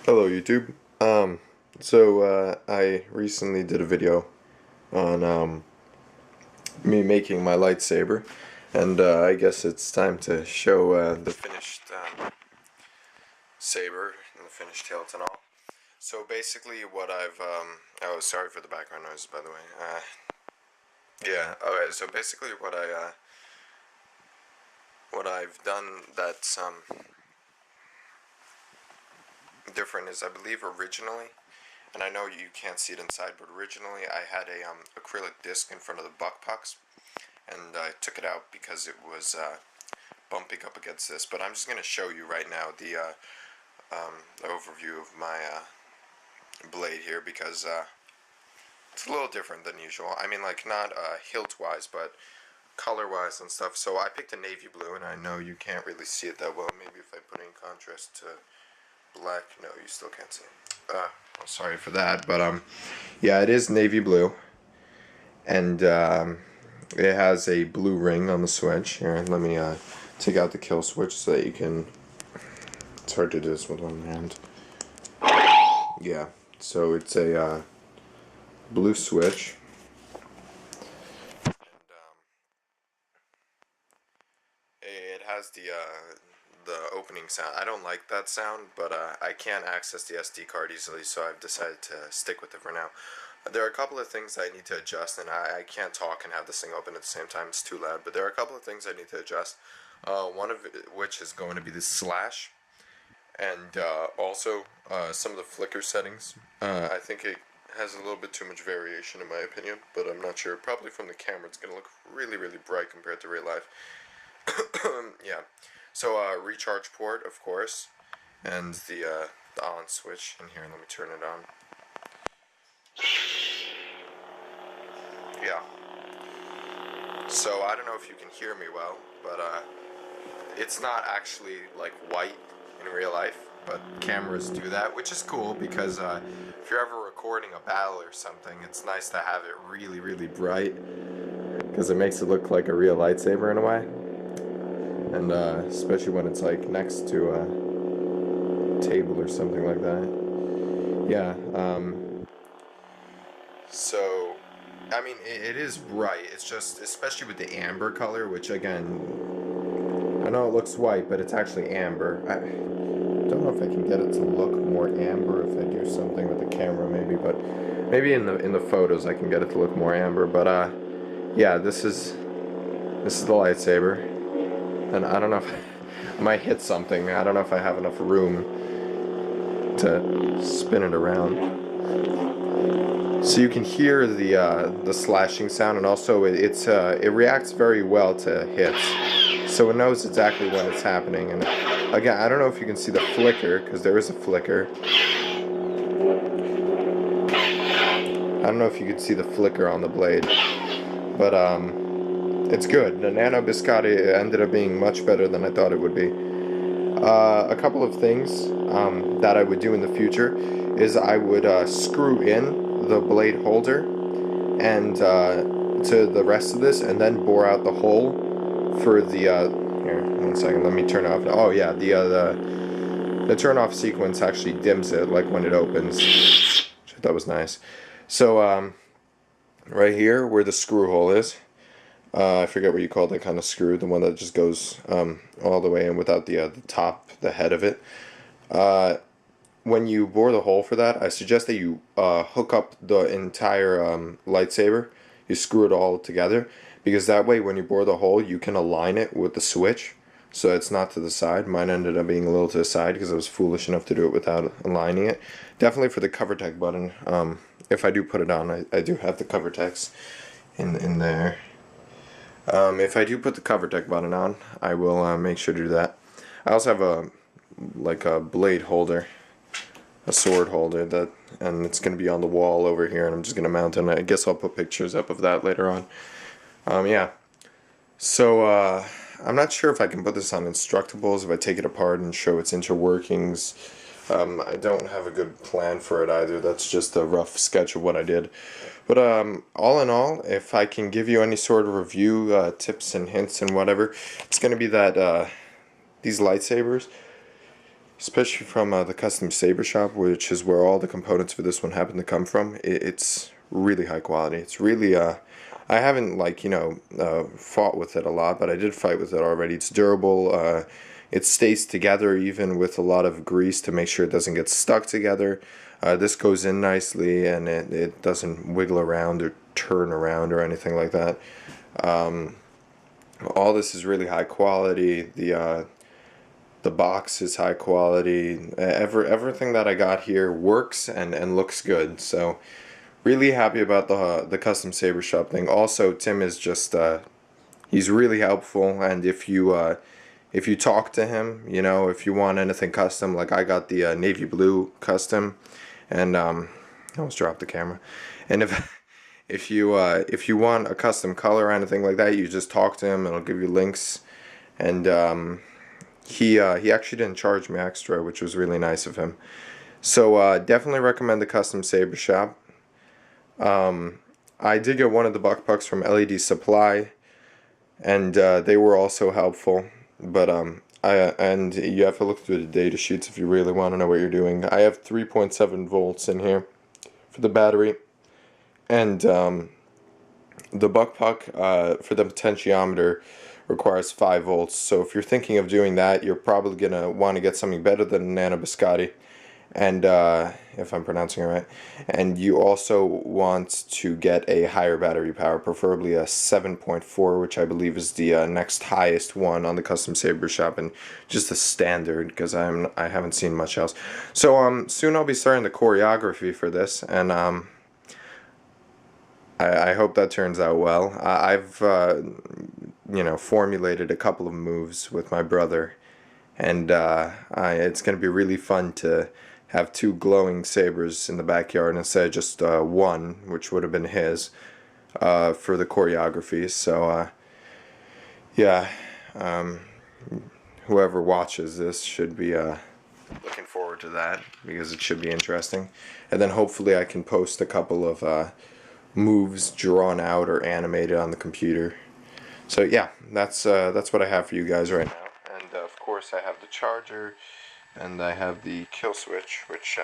Hello YouTube. I recently did a video on me making my lightsaber, and I guess it's time to show the finished saber and the finished hilt and all. So basically, what oh, sorry for the background noise, by the way. Yeah. Okay. So basically, what I've done that's different is, I believe originally, and I know you can't see it inside, but originally I had a acrylic disc in front of the buck pucks, and I took it out because it was bumping up against this. But I'm just going to show you right now the overview of my blade here, because it's a little different than usual. I mean, like, not hilt-wise, but color-wise and stuff. So I picked a navy blue, and I know you can't really see it that well. Maybe if I put it in contrast to black. No, you still can't see it. Well, sorry for that, but yeah, it is navy blue, and it has a blue ring on the switch. Here, let me take out the kill switch so that you can. It's hard to do this with one hand. Yeah, so it's a blue switch, and it has the opening sound. I don't like that sound, but I can't access the SD card easily, so I've decided to stick with it for now. There are a couple of things I need to adjust, and I can't talk and have this thing open at the same time. It's too loud. But there are a couple of things I need to adjust. One of which is going to be the slash, and also some of the flicker settings. I think it has a little bit too much variation in my opinion, but I'm not sure. Probably from the camera it's going to look really, really bright compared to real life. Yeah. So recharge port, of course, and the on switch in here. Let me turn it on. Yeah. So I don't know if you can hear me well, but it's not actually like white in real life, but cameras do that, which is cool because if you're ever recording a battle or something, it's nice to have it really, really bright because it makes it look like a real lightsaber in a way. And especially when it's like next to a table or something like that. Yeah. So, I mean, it is bright. It's just, especially with the amber color, which again, I know it looks white, but it's actually amber. I don't know if I can get it to look more amber if I do something with the camera, maybe. But maybe in the photos I can get it to look more amber. But yeah, this is the lightsaber. And I don't know if I might hit something. I don't know if I have enough room to spin it around. So you can hear the slashing sound, and also it reacts very well to hits. So it knows exactly when it's happening. And again, I don't know if you can see the flicker, because there is a flicker. I don't know if you can see the flicker on the blade, but it's good. The Nano Biscotti ended up being much better than I thought it would be. A couple of things that I would do in the future is I would screw in the blade holder and to the rest of this, and then bore out the hole for the here, 1 second, let me turn off. Oh yeah, the turn off sequence actually dims it like when it opens, which I thought was nice. So right here where the screw hole is, I forget what you call that kind of screw, the one that just goes all the way in without the top, the head of it. When you bore the hole for that, I suggest that you hook up the entire lightsaber. You screw it all together, because that way when you bore the hole, you can align it with the switch, so it's not to the side. Mine ended up being a little to the side because I was foolish enough to do it without aligning it. Definitely for the cover tech button, if I do put it on, I do have the cover text in there. If I do put the cover tech button on, I will make sure to do that. I also have a blade holder, a sword holder, and it's going to be on the wall over here, and I'm just going to mount it, and I guess I'll put pictures up of that later on. Yeah. So I'm not sure if I can put this on Instructables, if I take it apart and show its interworkings. I don't have a good plan for it either. That's just a rough sketch of what I did. But all in all, if I can give you any sort of review, tips and hints and whatever, it's going to be that these lightsabers, especially from the custom saber shop, which is where all the components for this one happen to come from. It's really high quality. It's really I haven't like fought with it a lot, but I did fight with it already. It's durable. It stays together even with a lot of grease to make sure it doesn't get stuck together. This goes in nicely, and it doesn't wiggle around or turn around or anything like that. All this is really high quality. The box is high quality. Everything that I got here works and looks good. So really happy about the custom saber shop thing. Also, Tim is just he's really helpful, and if you talk to him, if you want anything custom, like I got the navy blue custom, and I almost dropped the camera. And if you want a custom color or anything like that, you just talk to him and he'll give you links. And he actually didn't charge me extra, which was really nice of him. So definitely recommend the custom saber shop. I did get one of the buck pucks from LED Supply, and they were also helpful. But and you have to look through the data sheets if you really want to know what you're doing. I have 3.7 volts in here for the battery, and the buck puck for the potentiometer requires 5 volts. So if you're thinking of doing that, you're probably gonna want to get something better than Nano Biscotti, and if I'm pronouncing it right. And you also want to get a higher battery power, preferably a 7.4, which I believe is the next highest one on the custom saber shop, and just a standard, because I haven't seen much else. So soon I'll be starting the choreography for this, and I hope that turns out well. I've formulated a couple of moves with my brother, and it's going to be really fun to have 2 glowing sabers in the backyard instead of just one, which would have been his, for the choreography. So yeah, whoever watches this should be looking forward to that, because it should be interesting. And then hopefully I can post a couple of moves drawn out or animated on the computer. So yeah, that's what I have for you guys right now. And of course I have the charger, and I have the kill switch, which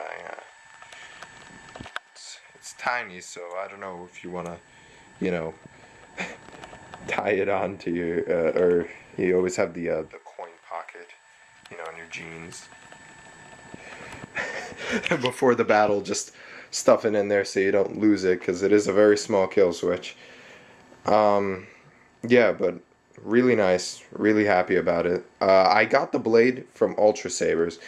it's tiny, so I don't know if you want to tie it on to your or you always have the coin pocket in your jeans before the battle, just stuff it in there so you don't lose it, because it is a very small kill switch. Yeah, but really nice, really happy about it. I got the blade from Ultra Sabers,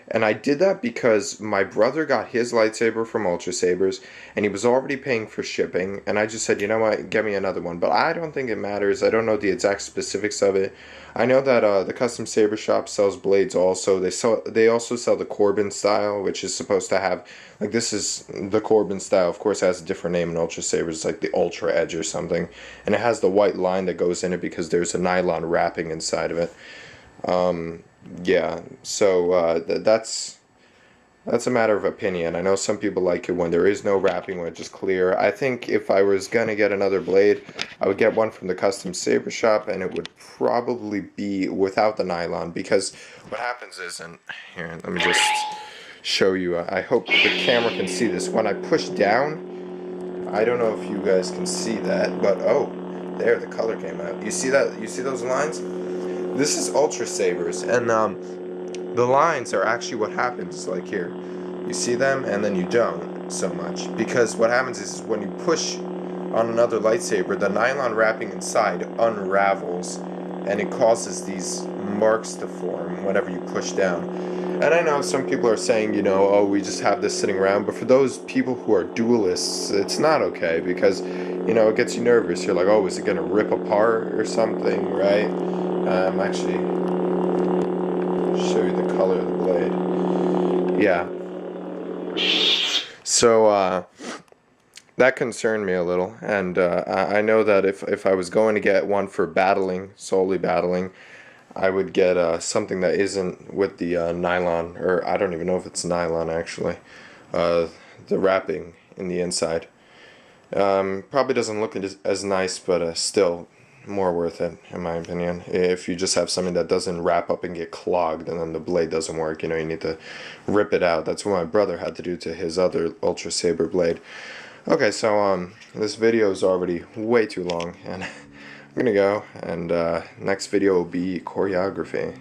and I did that because my brother got his lightsaber from Ultra Sabers, and he was already paying for shipping, and I just said, you know what, get me another one. But I don't think it matters. I don't know the exact specifics of it. I know that the custom saber shop sells blades also. They also sell the Corbin style, which is supposed to have, like, this is the Corbin style. Of course, it has a different name in Ultra Sabers. It's like the Ultra Edge or something, and it has the white line that goes in it because there's a nylon wrapping inside of it. Yeah, so that's a matter of opinion. I know some people like it when there is no wrapping, when it's just clear. I think if I was gonna get another blade, I would get one from the custom saber shop, and it would probably be without the nylon, because what happens is, and here, let me just show you. I hope the camera can see this. When I push down, I don't know if you guys can see that, but oh, there, the color came out. You see that? You see those lines? This is Ultra Sabers, and the lines are actually what happens, like here. You see them, and then you don't so much. Because what happens is when you push on another lightsaber, the nylon wrapping inside unravels, and it causes these marks to form whenever you push down. And I know some people are saying, oh, we just have this sitting around, but for those people who are duelists, it's not okay, because, it gets you nervous. You're like, oh, is it going to rip apart or something, right? Actually, show you the color of the blade. Yeah. So, that concerned me a little, and I know that if I was going to get one for battling, solely battling, I would get something that isn't with the nylon, or I don't even know if it's nylon actually, the wrapping in the inside. Probably doesn't look as nice, but still, more worth it, in my opinion. If you just have something that doesn't wrap up and get clogged, and then the blade doesn't work, you know, you need to rip it out. That's what my brother had to do to his other Ultra Saber blade. Okay, so this video is already way too long, and I'm gonna go, and next video will be choreography.